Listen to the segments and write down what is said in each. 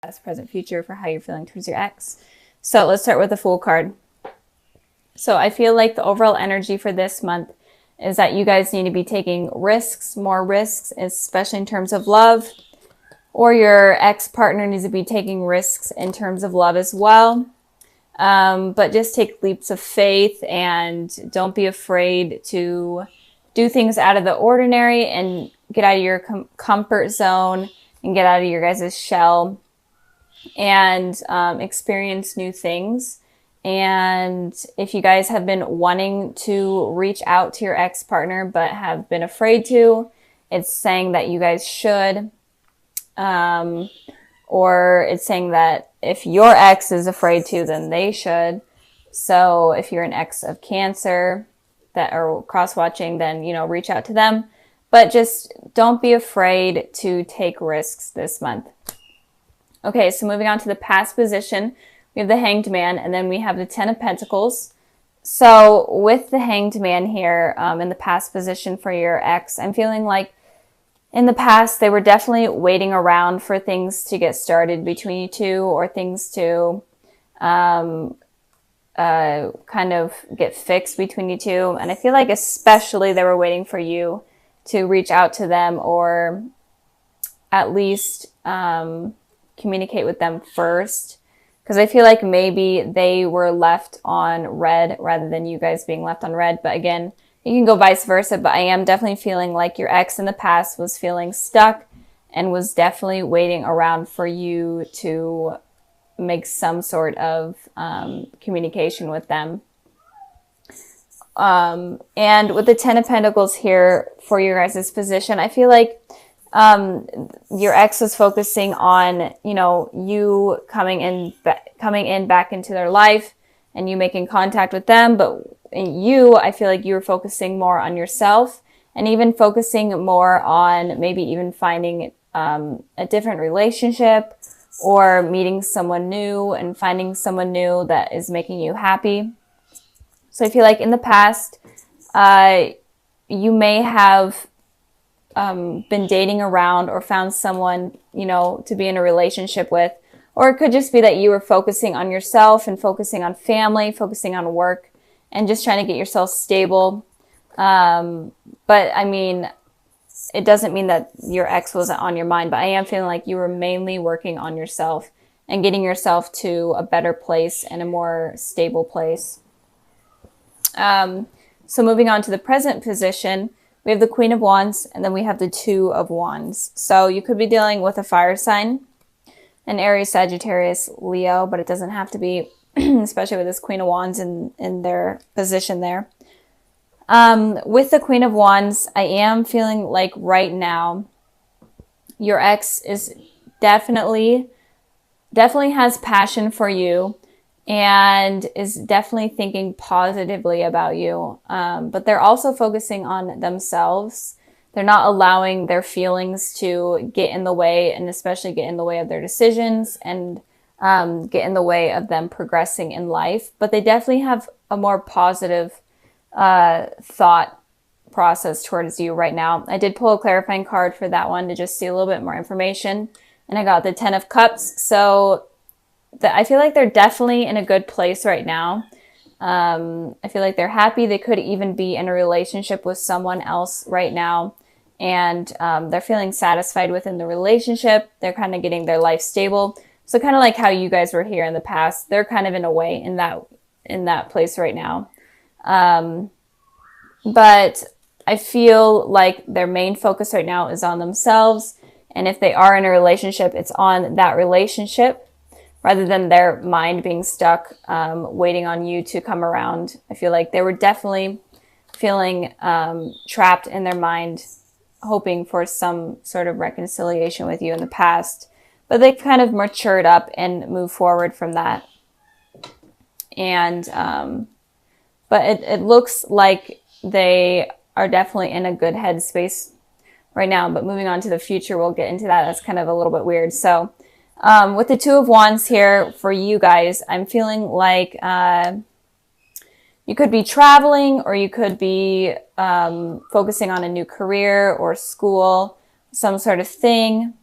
past, present, future for how you're feeling towards your ex. So let's start with the Fool card. So I feel like the overall energy for this month is that you guys need to be taking risks, more risks, especially in terms of love, or your ex-partner needs to be taking risks in terms of love as well. But just take leaps of faith and don't be afraid to do things out of the ordinary and get out of your comfort zone and get out of your guys' shell and experience new things. And if you guys have been wanting to reach out to your ex-partner but have been afraid to, it's saying that you guys should. Or it's saying that if your ex is afraid to, then they should. So if you're an ex of Cancer that are cross-watching, then, you know, reach out to them. But just don't be afraid to take risks this month. Okay, so moving on to the past position, we have the Hanged Man, and then we have the Ten of Pentacles. So with the Hanged Man here, in the past position for your ex, I'm feeling like in the past, they were definitely waiting around for things to get started between you two, or things to kind of get fixed between you two. And I feel like especially they were waiting for you to reach out to them, or at least communicate with them first. Because I feel like maybe they were left on red rather than you guys being left on red. But again, you can go vice versa, but I am definitely feeling like your ex in the past was feeling stuck and was definitely waiting around for you to make some sort of communication with them. And with the Ten of Pentacles here for your guys' position, I feel like your ex was focusing on, you know, you coming in back into their life and you making contact with them, but I feel like you were focusing more on yourself and even focusing more on maybe even finding a different relationship or meeting someone new and finding someone new that is making you happy. So I feel like in the past, you may have been dating around or found someone, you know, to be in a relationship with, or it could just be that you were focusing on yourself and focusing on family, focusing on work, and just trying to get yourself stable. But I mean, it doesn't mean that your ex wasn't on your mind, but I am feeling like you were mainly working on yourself and getting yourself to a better place and a more stable place. So moving on to the present position, we have the Queen of Wands, and then we have the Two of Wands. So you could be dealing with a fire sign, an Aries, Sagittarius, Leo, but it doesn't have to be, especially with this Queen of Wands in their position there. With the Queen of Wands, I am feeling like right now, your ex is definitely has passion for you and is definitely thinking positively about you. But they're also focusing on themselves. They're not allowing their feelings to get in the way, and especially get in the way of their decisions and get in the way of them progressing in life. But they definitely have a more positive thought process towards you right now. I did pull a clarifying card for that one to just see a little bit more information. And I got the Ten of Cups. So I feel like they're definitely in a good place right now. I feel like they're happy. They could even be in a relationship with someone else right now. And they're feeling satisfied within the relationship. They're kind of getting their life stable. So kind of like how you guys were here in the past, they're kind of in a way in that place right now. But I feel like their main focus right now is on themselves. And if they are in a relationship, it's on that relationship rather than their mind being stuck, waiting on you to come around. I feel like they were definitely feeling trapped in their mind, hoping for some sort of reconciliation with you in the past. But they've kind of matured up and moved forward from that. And, but it looks like they are definitely in a good headspace right now. But moving on to the future, we'll get into that. That's kind of a little bit weird. So with the Two of Wands here for you guys, I'm feeling like you could be traveling, or you could be focusing on a new career or school, some sort of thing.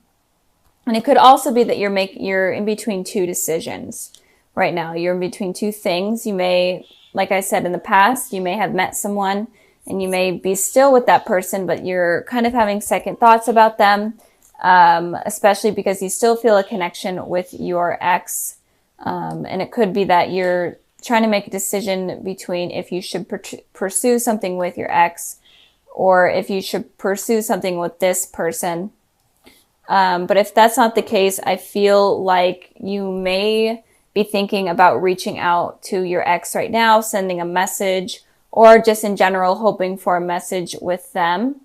And it could also be that you're in between two decisions right now. You're in between two things. You may, like I said in the past, you may have met someone and you may be still with that person, but you're kind of having second thoughts about them, especially because you still feel a connection with your ex. And it could be that you're trying to make a decision between if you should pursue something with your ex or if you should pursue something with this person. But if that's not the case, I feel like you may be thinking about reaching out to your ex right now, sending a message, or just in general hoping for a message with them.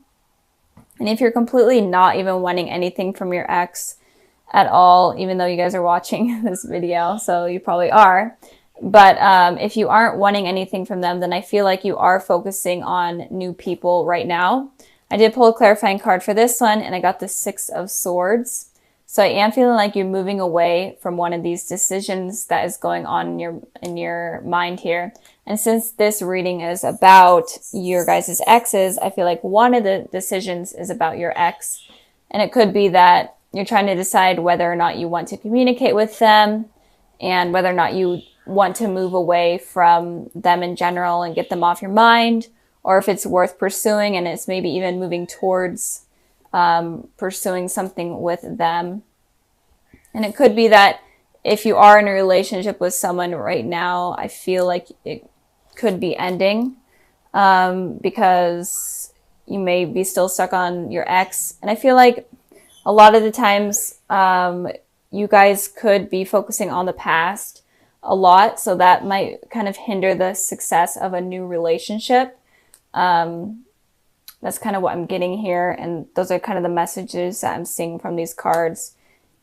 And if you're completely not even wanting anything from your ex at all, even though you guys are watching this video, so you probably are. But if you aren't wanting anything from them, then I feel like you are focusing on new people right now. I did pull a clarifying card for this one, and I got the 6 of Swords. So I am feeling like you're moving away from one of these decisions that is going on in your mind here. And since this reading is about your guys' exes, I feel like one of the decisions is about your ex. And it could be that you're trying to decide whether or not you want to communicate with them and whether or not you want to move away from them in general and get them off your mind, or if it's worth pursuing and it's maybe even moving towards pursuing something with them. And it could be that if you are in a relationship with someone right now, I feel like it could be ending because you may be still stuck on your ex. And I feel like a lot of the times you guys could be focusing on the past a lot, so that might kind of hinder the success of a new relationship. That's kind of what I'm getting here, and those are kind of the messages that I'm seeing from these cards.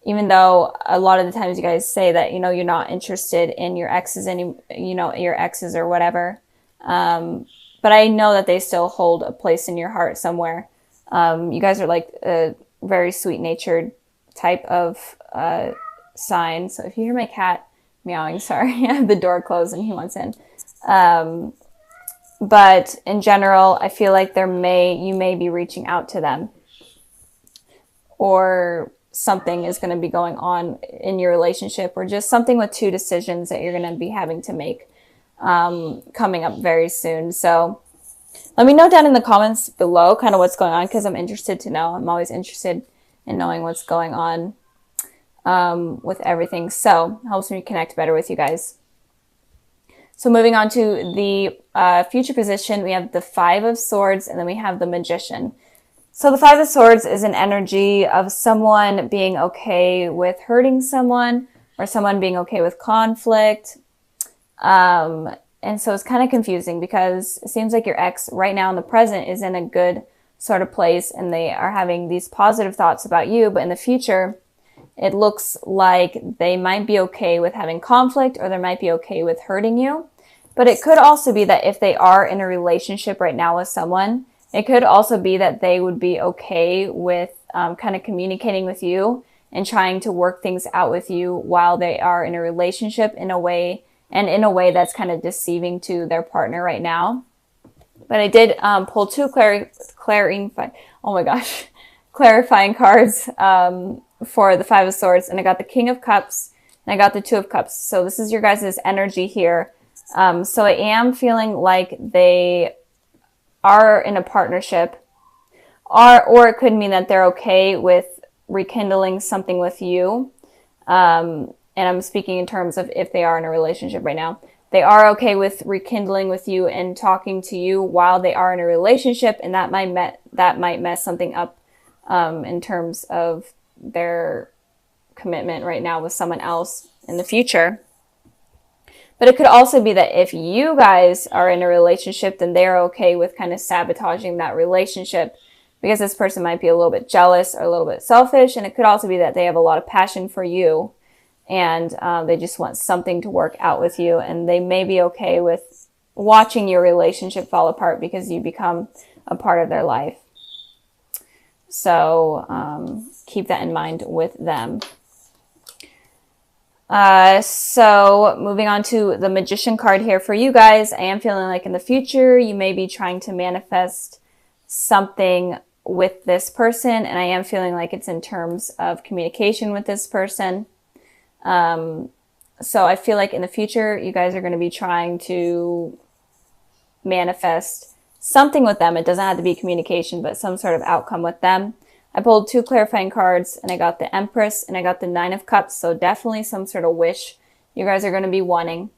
Even though a lot of the times you guys say that, you know, you're not interested in your exes your exes or whatever. But I know that they still hold a place in your heart somewhere. You guys are like a very sweet-natured type of sign. So if you hear my cat meowing, sorry, I have the door closed and he wants in. But in general, I feel like you may be reaching out to them, or something is going to be going on in your relationship, or just something with two decisions that you're going to be having to make coming up very soon. So let me know down in the comments below kind of what's going on, because I'm interested to know. I'm always interested in knowing what's going on with everything. So it helps me connect better with you guys. So moving on to the future position, we have the 5 of Swords, and then we have the Magician. So the 5 of Swords is an energy of someone being okay with hurting someone, or someone being okay with conflict. And so it's kind of confusing because it seems like your ex right now in the present is in a good sort of place and they are having these positive thoughts about you, but in the future, it looks like they might be okay with having conflict, or they might be okay with hurting you. But it could also be that if they are in a relationship right now with someone, it could also be that they would be okay with kind of communicating with you and trying to work things out with you while they are in a relationship in a way that's kind of deceiving to their partner right now. But I did pull 2 clarifying cards for the 5 of Swords, and I got the King of Cups and I got the 2 of Cups. So this is your guys' energy here. So I am feeling like they are in a partnership, or it could mean that they're okay with rekindling something with you. And I'm speaking in terms of if they are in a relationship right now. They are okay with rekindling with you and talking to you while they are in a relationship, and that might mess something up in terms of their commitment right now with someone else in the future. But it could also be that if you guys are in a relationship, then they're okay with kind of sabotaging that relationship, because this person might be a little bit jealous or a little bit selfish. And it could also be that they have a lot of passion for you, and they just want something to work out with you. And they may be okay with watching your relationship fall apart because you become a part of their life. So keep that in mind with them. So moving on to the Magician card here for you guys, I am feeling like in the future, you may be trying to manifest something with this person, and I am feeling like it's in terms of communication with this person. So I feel like in the future, you guys are going to be trying to manifest something with them. It doesn't have to be communication, but some sort of outcome with them. I pulled 2 clarifying cards, and I got the Empress and I got the 9 of Cups. So definitely some sort of wish you guys are going to be wanting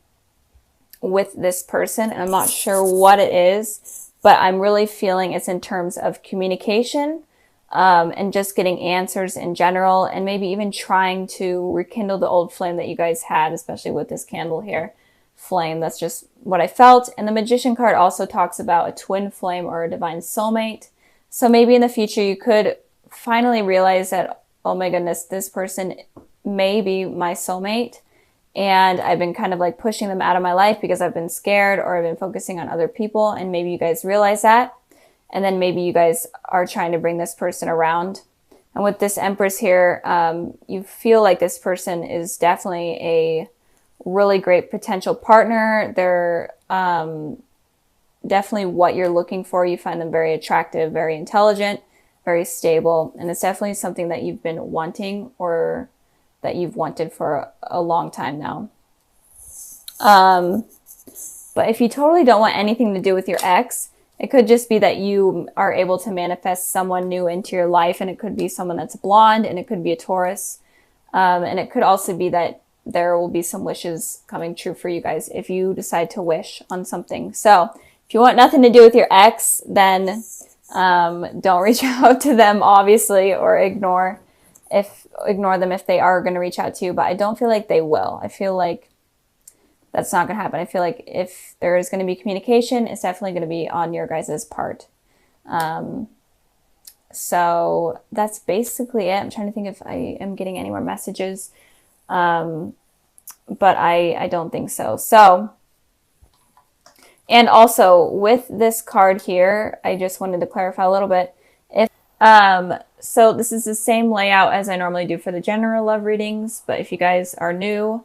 with this person. And I'm not sure what it is, but I'm really feeling it's in terms of communication, and just getting answers in general, and maybe even trying to rekindle the old flame that you guys had, especially with this candle here. Flame, that's just what I felt. And the Magician card also talks about a twin flame or a divine soulmate. So maybe in the future you could finally realize that, oh my goodness, this person may be my soulmate, and I've been kind of like pushing them out of my life because I've been scared or I've been focusing on other people, and maybe you guys realize that, and then maybe you guys are trying to bring this person around. And with this Empress here, you feel like this person is definitely a really great potential partner. They're definitely what you're looking for. You find them very attractive, very intelligent, very stable, and it's definitely something that you've been wanting, or that you've wanted for a long time now. But if you totally don't want anything to do with your ex, it could just be that you are able to manifest someone new into your life, and it could be someone that's blonde, and it could be a Taurus, and it could also be that there will be some wishes coming true for you guys if you decide to wish on something. So if you want nothing to do with your ex, then don't reach out to them, obviously, or ignore them if they are going to reach out to you. But I don't feel like they will. I feel like that's not going to happen. I feel like if there is going to be communication, it's definitely going to be on your guys' part. So that's basically it. I'm trying to think if I am getting any more messages. But I don't think so. So, and also with this card here, I just wanted to clarify a little bit. So this is the same layout as I normally do for the general love readings, but if you guys are new,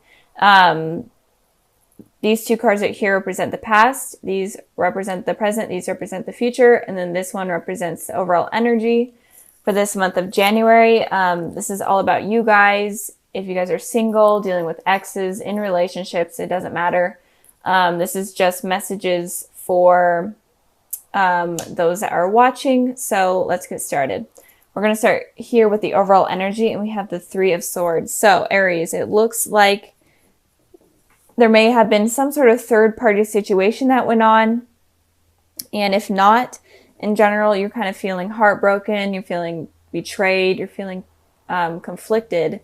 these 2 cards right here represent the past, these represent the present, these represent the future, and then this one represents the overall energy for this month of January. This is all about you guys. If you guys are single, dealing with exes, in relationships, it doesn't matter. This is just messages for those that are watching. So let's get started. We're going to start here with the overall energy, and we have the 3 of Swords. So Aries, it looks like there may have been some sort of third-party situation that went on. And if not, in general, you're kind of feeling heartbroken, you're feeling betrayed, you're feeling conflicted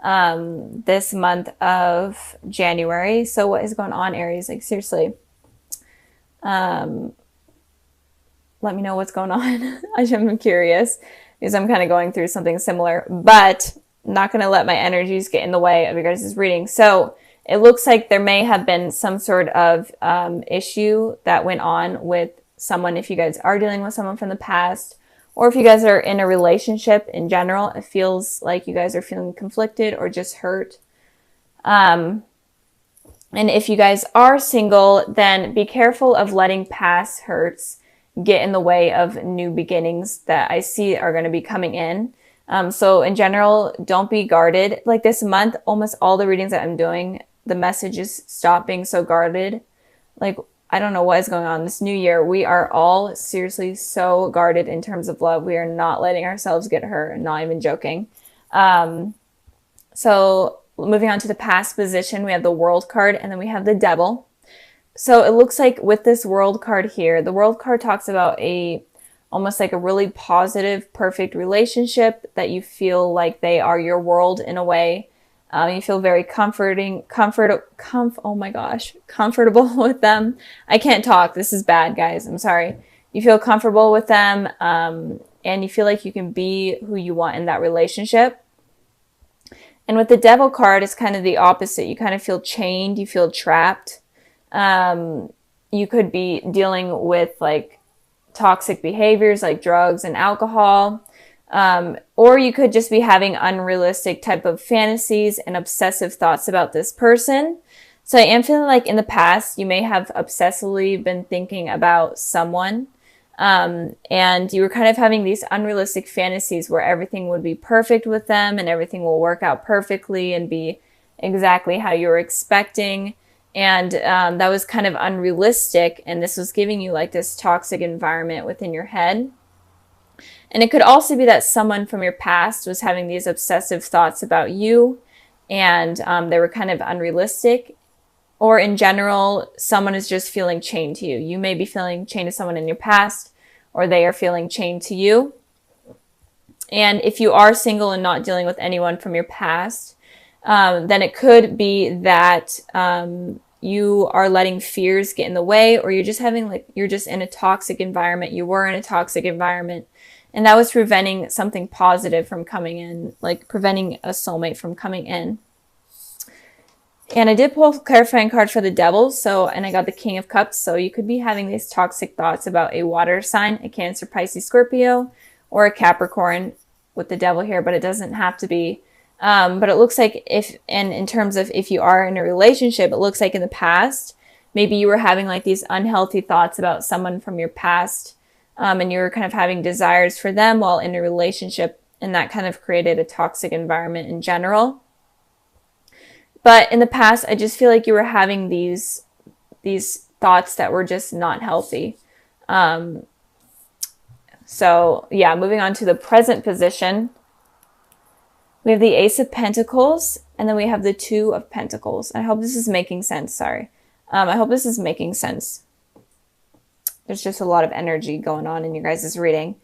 this month of January. So what is going on, Aries? Like, seriously, let me know what's going on. I'm curious because I'm kind of going through something similar, but I'm not going to let my energies get in the way of your guys' reading. So it looks like there may have been some sort of issue that went on with someone, if you guys are dealing with someone from the past, or if you guys are in a relationship in general. It feels like you guys are feeling conflicted or just hurt. And if you guys are single, then be careful of letting past hurts get in the way of new beginnings that I see are going to be coming in. So in general, don't be guarded. Like this month, almost all the readings that I'm doing, the message is stop being so guarded. Like, I don't know what is going on this new year. We are all seriously so guarded in terms of love. We are not letting ourselves get hurt, not even joking. So moving on to the past position, we have the World card, and then we have the Devil. So it looks like with this World card here, the World card talks about almost like a really positive, perfect relationship that you feel like they are your world in a way. You feel very comfortable with them. I can't talk. This is bad, guys. I'm sorry. You feel comfortable with them, and you feel like you can be who you want in that relationship. And with the Devil card, it's kind of the opposite. You kind of feel chained. You feel trapped. You could be dealing with like toxic behaviors like drugs and alcohol. Or you could just be having unrealistic type of fantasies and obsessive thoughts about this person. So I am feeling like in the past, you may have obsessively been thinking about someone. And you were kind of having these unrealistic fantasies where everything would be perfect with them and everything will work out perfectly and be exactly how you were expecting. And that was kind of unrealistic. And this was giving you like this toxic environment within your head. And it could also be that someone from your past was having these obsessive thoughts about you, and they were kind of unrealistic. Or in general, someone is just feeling chained to you. You may be feeling chained to someone in your past, or they are feeling chained to you. And if you are single and not dealing with anyone from your past, then it could be that you are letting fears get in the way, or you're just you're just in a toxic environment. You were in a toxic environment, and that was preventing something positive from coming in, like preventing a soulmate from coming in. And I did pull a clarifying card for the devil, and I got the King of Cups. So you could be having these toxic thoughts about a water sign, a Cancer, Pisces, Scorpio, or a Capricorn with the devil here, but it doesn't have to be. But it looks like in terms of if you are in a relationship, it looks like in the past, maybe you were having like these unhealthy thoughts about someone from your past, and you were kind of having desires for them while in a relationship, and that kind of created a toxic environment in general. But in the past, I just feel like you were having these thoughts that were just not healthy. So yeah, moving on to the present position. We have the Ace of Pentacles, and then we have the Two of Pentacles. I hope this is making sense. Sorry. I hope this is making sense. There's just a lot of energy going on in your guys' reading.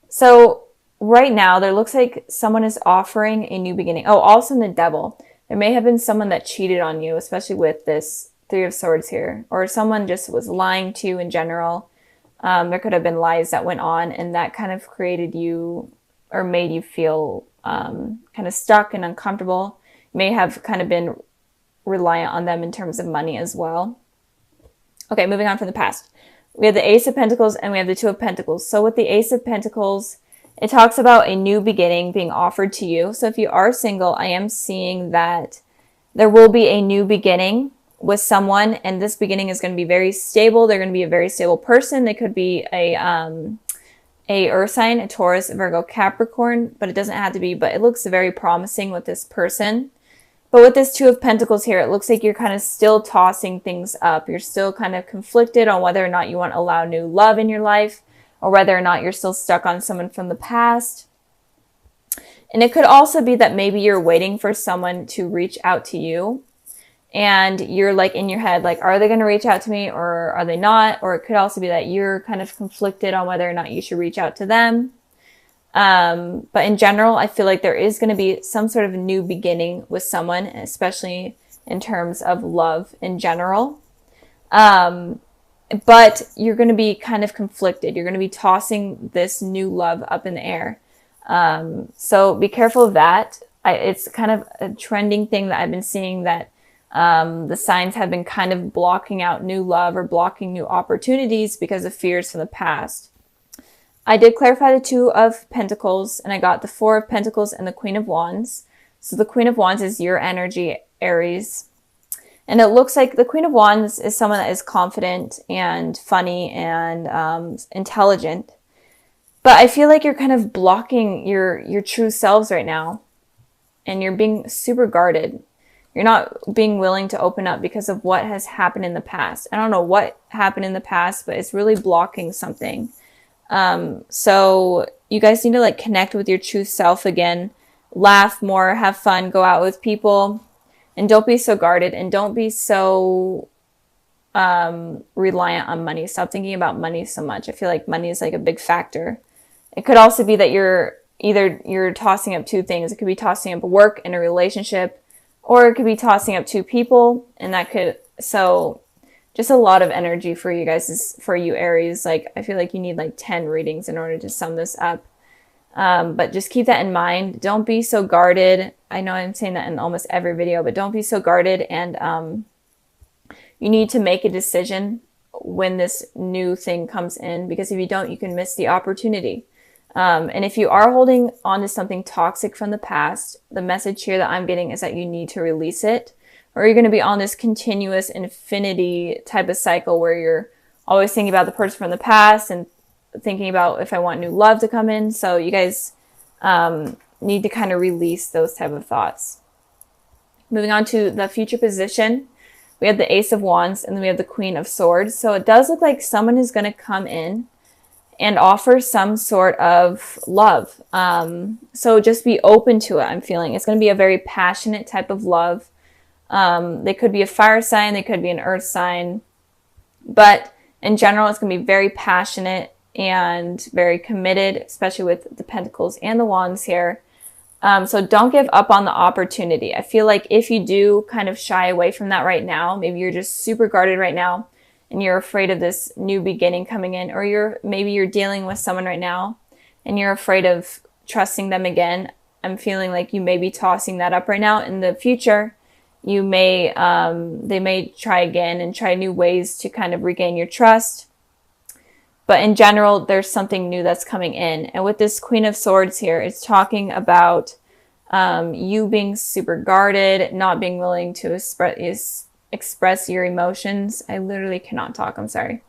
So right now, there looks like someone is offering a new beginning. Oh, also the devil. There may have been someone that cheated on you, especially with this Three of Swords here, or someone just was lying to you in general. There could have been lies that went on, and that kind of created you or made you feel kind of stuck and uncomfortable. You may have kind of been reliant on them in terms of money as well. Okay, moving on from the past. We have the Ace of Pentacles and we have the Two of Pentacles. So with the Ace of Pentacles, it talks about a new beginning being offered to you. So if you are single, I am seeing that there will be a new beginning with someone, and this beginning is going to be very stable. They're going to be a very stable person. They could be a earth sign, a Taurus, Virgo, Capricorn, but it doesn't have to be, but it looks very promising with this person. But with this Two of Pentacles here, it looks like you're kind of still tossing things up. You're still kind of conflicted on whether or not you want to allow new love in your life, or whether or not you're still stuck on someone from the past. And it could also be that maybe you're waiting for someone to reach out to you, and you're like in your head, like, are they going to reach out to me or are they not? Or it could also be that you're kind of conflicted on whether or not you should reach out to them. But in general, I feel like there is going to be some sort of new beginning with someone, especially in terms of love in general. But you're going to be kind of conflicted. You're going to be tossing this new love up in the air. So be careful of that. It's kind of a trending thing that I've been seeing, that the signs have been kind of blocking out new love or blocking new opportunities because of fears from the past. I did clarify the Two of Pentacles, and I got the Four of Pentacles and the Queen of Wands. So the Queen of Wands is your energy, Aries. And it looks like the Queen of Wands is someone that is confident and funny and intelligent. But I feel like you're kind of blocking your true selves right now. And you're being super guarded. You're not being willing to open up because of what has happened in the past. I don't know what happened in the past, but it's really blocking something. So you guys need to like connect with your true self again, laugh more, have fun, go out with people, and don't be so guarded, and don't be so reliant on money. Stop thinking about money so much. I feel like money is like a big factor. It could also be that you're tossing up two things. It could be tossing up work in a relationship, or it could be tossing up two people, and so just a lot of energy for you guys, for you Aries. Like, I feel like you need like 10 readings in order to sum this up. But just keep that in mind. Don't be so guarded. I know I'm saying that in almost every video, but don't be so guarded. And you need to make a decision when this new thing comes in, because if you don't, you can miss the opportunity. And if you are holding on to something toxic from the past, the message here that I'm getting is that you need to release it, or you're going to be on this continuous infinity type of cycle where you're always thinking about the person from the past and thinking about if I want new love to come in. So you guys need to kind of release those type of thoughts. Moving on to the future position, we have the Ace of Wands and then we have the Queen of Swords. So it does look like someone is going to come in and offer some sort of love. So just be open to it. I'm feeling it's going to be a very passionate type of love. They could be a fire sign, they could be an earth sign, but in general, it's going to be very passionate and very committed, especially with the Pentacles and the Wands here. So don't give up on the opportunity. I feel like if you do kind of shy away from that right now, maybe you're just super guarded right now and you're afraid of this new beginning coming in, or maybe you're dealing with someone right now and you're afraid of trusting them again. I'm feeling like you may be tossing that up right now. In the future, you may, they may try again and try new ways to kind of regain your trust. But in general, there's something new that's coming in. And with this Queen of Swords here, it's talking about you being super guarded, not being willing to express your emotions. I literally cannot talk. I'm sorry.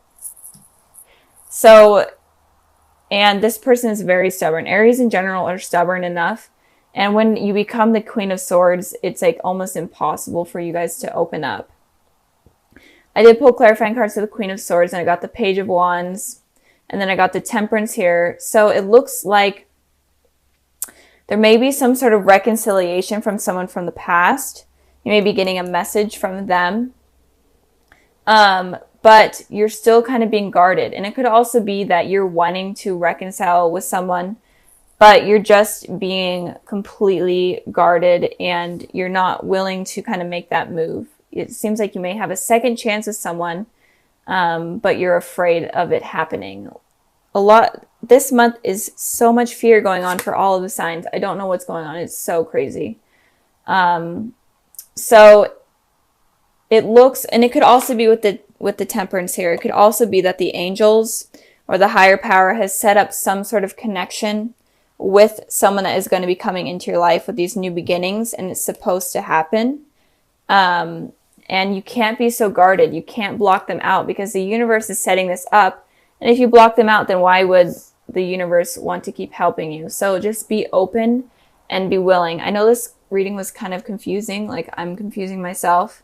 So, and this person is very stubborn. Aries in general are stubborn enough. And when you become the Queen of Swords, it's like almost impossible for you guys to open up. I did pull clarifying cards for the Queen of Swords, and I got the Page of Wands, and then I got the Temperance here. So it looks like there may be some sort of reconciliation from someone from the past. You may be getting a message from them. But you're still kind of being guarded. And it could also be that you're wanting to reconcile with someone, but you're just being completely guarded and you're not willing to kind of make that move. It seems like you may have a second chance with someone, but you're afraid of it happening. This month is so much fear going on for all of the signs. I don't know what's going on. It's so crazy. So it looks, and it could also be with the Temperance here. It could also be that the angels or the higher power has set up some sort of connection with someone that is going to be coming into your life with these new beginnings, and it's supposed to happen. And you can't be so guarded. You can't block them out because the universe is setting this up. And if you block them out, then why would the universe want to keep helping you? So just be open and be willing. I know this reading was kind of confusing. Like I'm confusing myself.